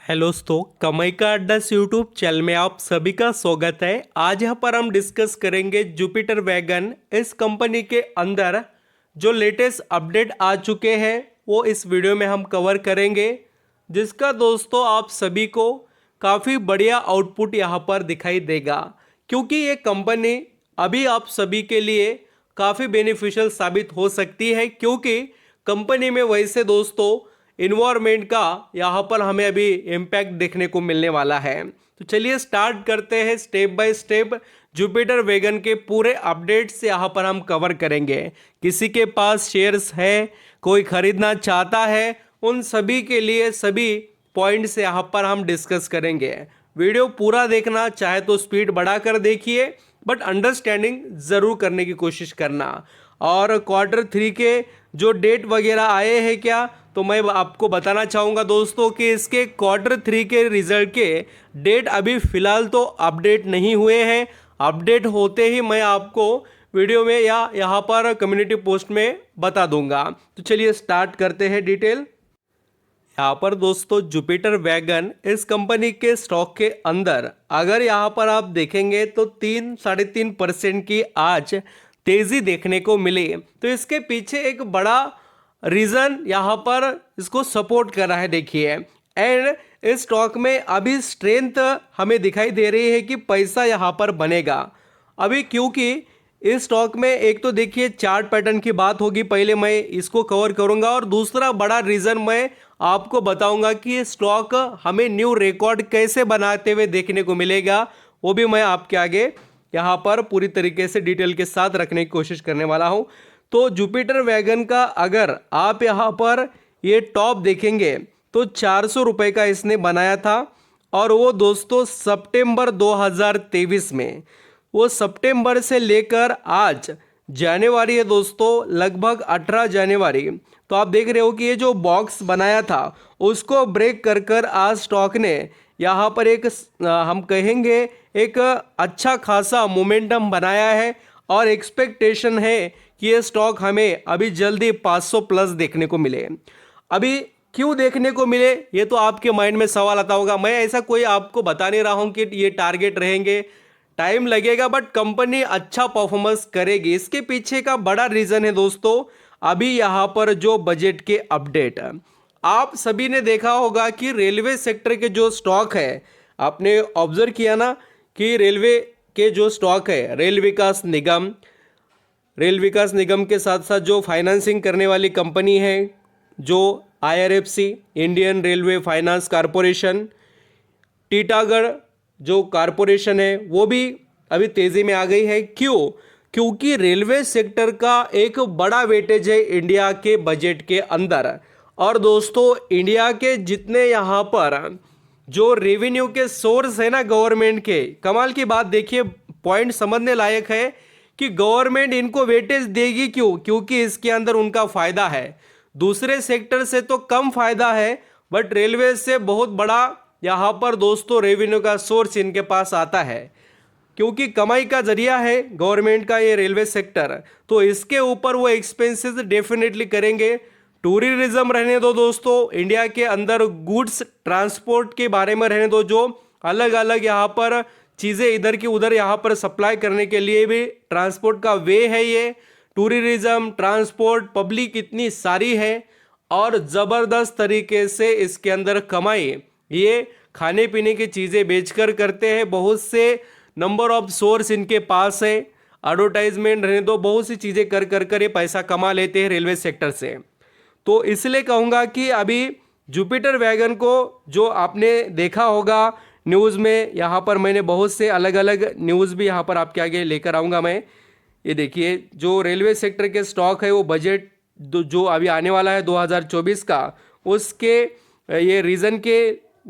Hello दोस्तों, कमाई का अड्डा यूट्यूब चैनल में आप सभी का स्वागत है। आज यहाँ पर हम डिस्कस करेंगे जुपिटर वैगन। इस कंपनी के अंदर जो लेटेस्ट अपडेट आ चुके हैं वो इस वीडियो में हम कवर करेंगे, जिसका दोस्तों आप सभी को काफ़ी बढ़िया आउटपुट यहाँ पर दिखाई देगा, क्योंकि ये कंपनी अभी आप सभी के लिए काफ़ी बेनिफिशियल साबित हो सकती है। क्योंकि कंपनी में वैसे दोस्तों इन्वायरमेंट का यहाँ पर हमें अभी इम्पैक्ट देखने को मिलने वाला है। तो चलिए स्टार्ट करते हैं step by step. Jupiter wagon के पूरे अपडेट्स यहाँ पर हम कवर करेंगे। किसी के पास शेयर्स है, कोई खरीदना चाहता है, उन सभी के लिए सभी पॉइंट्स यहाँ पर हम डिस्कस करेंगे। वीडियो पूरा देखना, चाहे तो स्पीड बढ़ाकर देखिए, बट अंडरस्टैंडिंग ज़रूर करने की कोशिश करना। और Q3 के जो डेट वगैरह आए हैं क्या, तो मैं आपको बताना चाहूँगा दोस्तों कि इसके Q3 के रिजल्ट के डेट अभी फ़िलहाल तो अपडेट नहीं हुए हैं। अपडेट होते ही मैं आपको वीडियो में या यहाँ पर कम्युनिटी पोस्ट में बता दूंगा। तो चलिए स्टार्ट करते हैं डिटेल। यहाँ पर दोस्तों जुपिटर वैगन इस कंपनी के स्टॉक के अंदर अगर यहाँ पर आप देखेंगे तो 3-3.5% की आज तेज़ी देखने को मिली। तो इसके पीछे एक बड़ा रीज़न यहाँ पर इसको सपोर्ट कर रहा है, देखिए। एंड इस स्टॉक में अभी स्ट्रेंथ हमें दिखाई दे रही है कि पैसा यहाँ पर बनेगा अभी, क्योंकि इस स्टॉक में एक तो देखिए चार्ट पैटर्न की बात होगी, पहले मैं इसको कवर करूंगा, और दूसरा बड़ा रीज़न मैं आपको बताऊंगा कि स्टॉक हमें न्यू रिकॉर्ड कैसे बनाते हुए देखने को मिलेगा, वो भी मैं आपके आगे यहाँ पर पूरी तरीके से डिटेल के साथ रखने की कोशिश करने वाला हूँ। तो जुपिटर वैगन का अगर आप यहाँ पर ये टॉप देखेंगे तो 400 रुपये का इसने बनाया था, और वो दोस्तों सितंबर 2023 में, वो सितंबर से लेकर आज जनवरी है दोस्तों, लगभग 18 जनवरी। तो आप देख रहे हो कि ये जो बॉक्स बनाया था उसको ब्रेक कर कर आज स्टॉक ने यहाँ पर एक हम कहेंगे एक अच्छा खासा मोमेंटम बनाया है, और एक्सपेक्टेशन है कि ये स्टॉक हमें अभी जल्दी 500 प्लस देखने को मिले। अभी क्यों देखने को मिले ये तो आपके माइंड में सवाल आता होगा। मैं ऐसा कोई आपको बता नहीं रहा हूँ कि ये टारगेट रहेंगे, टाइम लगेगा, बट कंपनी अच्छा परफॉर्मेंस करेगी। इसके पीछे का बड़ा रीज़न है दोस्तों अभी यहाँ पर जो बजट के अपडेट। आप सभी ने देखा होगा कि रेलवे सेक्टर के जो स्टॉक है, आपने ऑब्जर्व किया ना कि रेलवे के जो स्टॉक है, रेल विकास निगम के साथ साथ जो फाइनेंसिंग करने वाली कंपनी है, जो IRFC Indian railway finance corporation, Titagarh जो कॉरपोरेशन है, वो भी अभी तेज़ी में आ गई है। क्यों? क्योंकि रेलवे सेक्टर का एक बड़ा वेटेज है इंडिया के बजट के अंदर। और दोस्तों इंडिया के जितने यहाँ पर जो रेवेन्यू के सोर्स है ना गवर्नमेंट के, कमाल की बात देखिए, पॉइंट समझने लायक है कि गवर्नमेंट इनको वेटेज देगी क्यों? क्योंकि इसके अंदर उनका फ़ायदा है। दूसरे सेक्टर से तो कम फ़ायदा है, बट रेलवे से बहुत बड़ा यहाँ पर दोस्तों रेवेन्यू का सोर्स इनके पास आता है, क्योंकि कमाई का जरिया है गवर्नमेंट का ये रेलवे सेक्टर। तो इसके ऊपर वो एक्सपेंसेस डेफिनेटली करेंगे। टूरिज्म रहने दो दोस्तों, इंडिया के अंदर गुड्स ट्रांसपोर्ट के बारे में रहने दो, जो अलग अलग यहाँ पर चीज़ें इधर की उधर यहाँ पर सप्लाई करने के लिए भी ट्रांसपोर्ट का वे है ये। टूरिज्म, ट्रांसपोर्ट, पब्लिक इतनी सारी है, और ज़बरदस्त तरीके से इसके अंदर कमाई ये खाने पीने की चीज़ें बेचकर करते हैं। बहुत से नंबर ऑफ सोर्स इनके पास है, एडवर्टाइजमेंट रहने दो, बहुत सी चीज़ें कर कर कर ये पैसा कमा लेते हैं रेलवे सेक्टर से। तो इसलिए कहूँगा कि अभी जुपिटर वैगन को जो आपने देखा होगा न्यूज़ में, यहाँ पर मैंने बहुत से अलग अलग न्यूज़ भी यहाँ पर आपके आगे लेकर आऊँगा मैं। ये देखिए जो रेलवे सेक्टर के स्टॉक है, वो बजट जो अभी आने वाला है 2024 का, उसके ये रीज़न के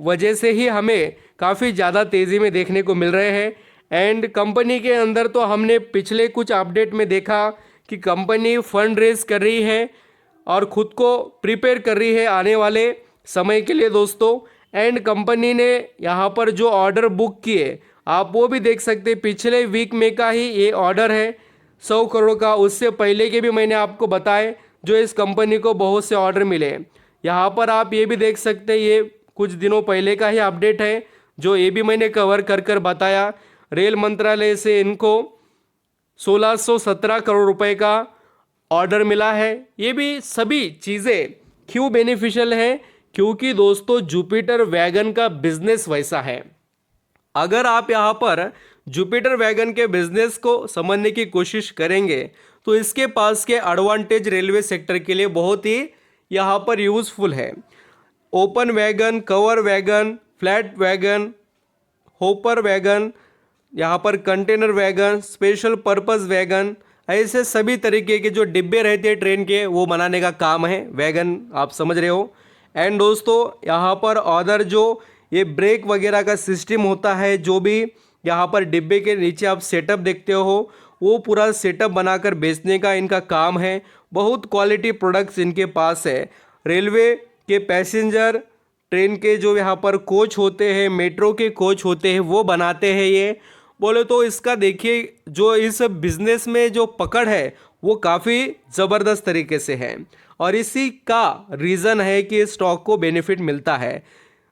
वजह से ही हमें काफ़ी ज़्यादा तेज़ी में देखने को मिल रहे हैं। एंड कंपनी के अंदर तो हमने पिछले कुछ अपडेट में देखा कि कंपनी फंड रेज कर रही है और ख़ुद को प्रिपेयर कर रही है आने वाले समय के लिए दोस्तों। एंड कंपनी ने यहाँ पर जो ऑर्डर बुक किए आप वो भी देख सकते हैं, पिछले वीक में का ही ये ऑर्डर है 100 करोड़ का। उससे पहले के भी मैंने आपको बताए जो इस कंपनी को बहुत से ऑर्डर मिले। यहाँ पर आप ये भी देख सकते हैं, ये कुछ दिनों पहले का ही अपडेट है, जो ये भी मैंने कवर कर बताया। रेल मंत्रालय से इनको 1617 करोड़ रुपए का ऑर्डर मिला है। ये भी सभी चीज़ें क्यों बेनिफिशियल है, क्योंकि दोस्तों जुपिटर वैगन का बिजनेस वैसा है। अगर आप यहाँ पर जुपिटर वैगन के बिजनेस को समझने की कोशिश करेंगे तो इसके पास के एडवांटेज रेलवे सेक्टर के लिए बहुत ही यहाँ पर यूज़फुल है। Open wagon, cover wagon, flat wagon, hopper wagon, यहाँ पर container wagon, special purpose wagon, ऐसे सभी तरीके के जो डिब्बे रहते हैं ट्रेन के वो बनाने का काम है वैगन, आप समझ रहे हो। एंड दोस्तों यहाँ पर अदर जो ये ब्रेक वगैरह का सिस्टम होता है, जो भी यहाँ पर डिब्बे के नीचे आप सेटअप देखते हो, वो पूरा सेटअप बनाकर बेचने का इनका काम है। बहुत क्वालिटी प्रोडक्ट्स इनके पास है। रेलवे के पैसेंजर ट्रेन के जो यहाँ पर कोच होते हैं, मेट्रो के कोच होते हैं, वो बनाते हैं ये। बोले तो इसका देखिए जो इस बिज़नेस में जो पकड़ है वो काफ़ी ज़बरदस्त तरीके से है, और इसी का रीज़न है कि स्टॉक को बेनिफिट मिलता है।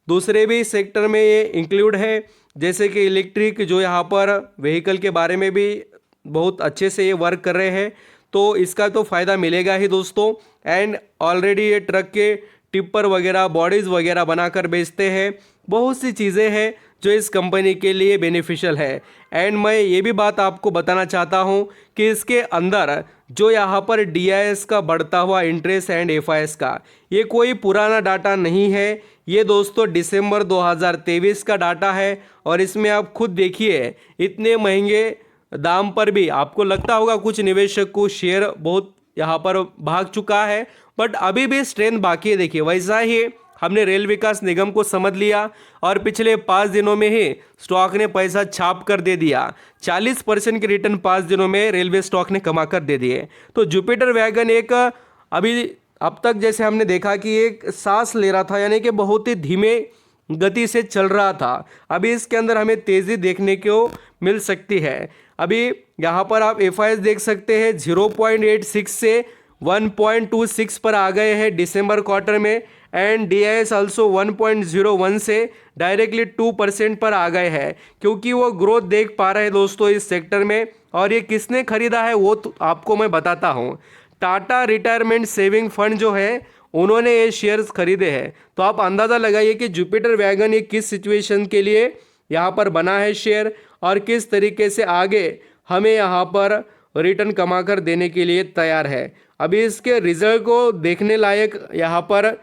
दूसरे भी सेक्टर में ये इंक्लूड है, जैसे कि इलेक्ट्रिक, जो यहाँ पर व्हीकल के बारे में भी बहुत अच्छे से ये वर्क कर रहे हैं, तो इसका तो फ़ायदा मिलेगा ही दोस्तों। एंड ऑलरेडी ये ट्रक के टिप्पर वगैरह, बॉडीज़ वगैरह बनाकर बेचते हैं। बहुत सी चीज़ें हैं जो इस कंपनी के लिए बेनिफिशियल है। एंड मैं ये भी बात आपको बताना चाहता हूँ कि इसके अंदर जो यहाँ पर DIS का बढ़ता हुआ इंटरेस्ट एंड FIS का, ये कोई पुराना डाटा नहीं है। ये दोस्तों दिसंबर 2023 का डाटा है, और इसमें आप खुद देखिए इतने महंगे दाम पर भी आपको लगता होगा कुछ निवेशक को शेयर बहुत यहाँ पर भाग चुका है, बट अभी भी स्ट्रेंथ बाकी है। देखिए वैसा ही हमने रेल विकास निगम को समझ लिया, और पिछले 5 दिनों में ही स्टॉक ने पैसा छाप कर दे दिया। 40% की रिटर्न 5 दिनों में रेलवे स्टॉक ने कमा कर दे दिए। तो जुपिटर वैगन एक अभी अब तक जैसे हमने देखा कि एक सांस ले रहा था, यानी कि बहुत ही धीमे गति से चल रहा था। अभी इसके अंदर हमें तेज़ी देखने को मिल सकती है। अभी यहाँ पर आप FIS देख सकते हैं 0.86 से 1.26 पर आ गए हैं दिसंबर क्वार्टर में, एंड DIS आल्सो 1.01 से डायरेक्टली 2% पर आ गए हैं, क्योंकि वो ग्रोथ देख पा रहे हैं दोस्तों इस सेक्टर में। और ये किसने खरीदा है वो तो आपको मैं बताता हूँ। टाटा रिटायरमेंट सेविंग फंड जो है उन्होंने ये शेयर्स खरीदे हैं। तो आप अंदाज़ा लगाइए कि जुपिटर वैगन ये किस सिचुएशन के लिए यहाँ पर बना है शेयर, और किस तरीके से आगे हमें यहाँ पर रिटर्न कमा कर देने के लिए तैयार है। अभी इसके रिजल्ट को देखने लायक यहाँ पर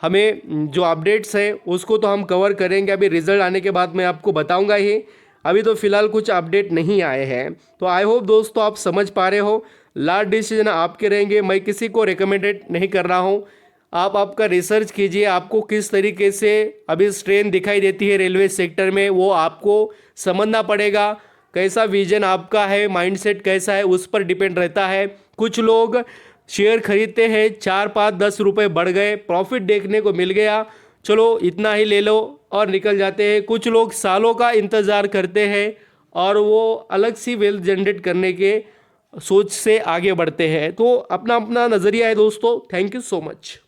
हमें जो अपडेट्स है उसको तो हम कवर करेंगे। अभी रिजल्ट आने के बाद मैं आपको बताऊंगा ही। अभी तो फिलहाल कुछ अपडेट नहीं आए हैं। तो आई होप दोस्तों आप समझ पा रहे हो। लास्ट डिसीजन आपके रहेंगे, मैं किसी को रिकमेंडेड नहीं कर रहा हूँ। आप आपका रिसर्च कीजिए, आपको किस तरीके से अभी स्ट्रेन दिखाई देती है रेलवे सेक्टर में, वो आपको समझना पड़ेगा। कैसा विजन आपका है, माइंडसेट कैसा है, उस पर डिपेंड रहता है। कुछ लोग शेयर खरीदते हैं, 4, 5, 10 रुपये बढ़ गए, प्रॉफिट देखने को मिल गया, चलो इतना ही ले लो और निकल जाते हैं। कुछ लोग सालों का इंतज़ार करते हैं और वो अलग सी वेल्थ जनरेट करने के सोच से आगे बढ़ते हैं। तो अपना अपना नज़रिया है दोस्तों। Thank you so much.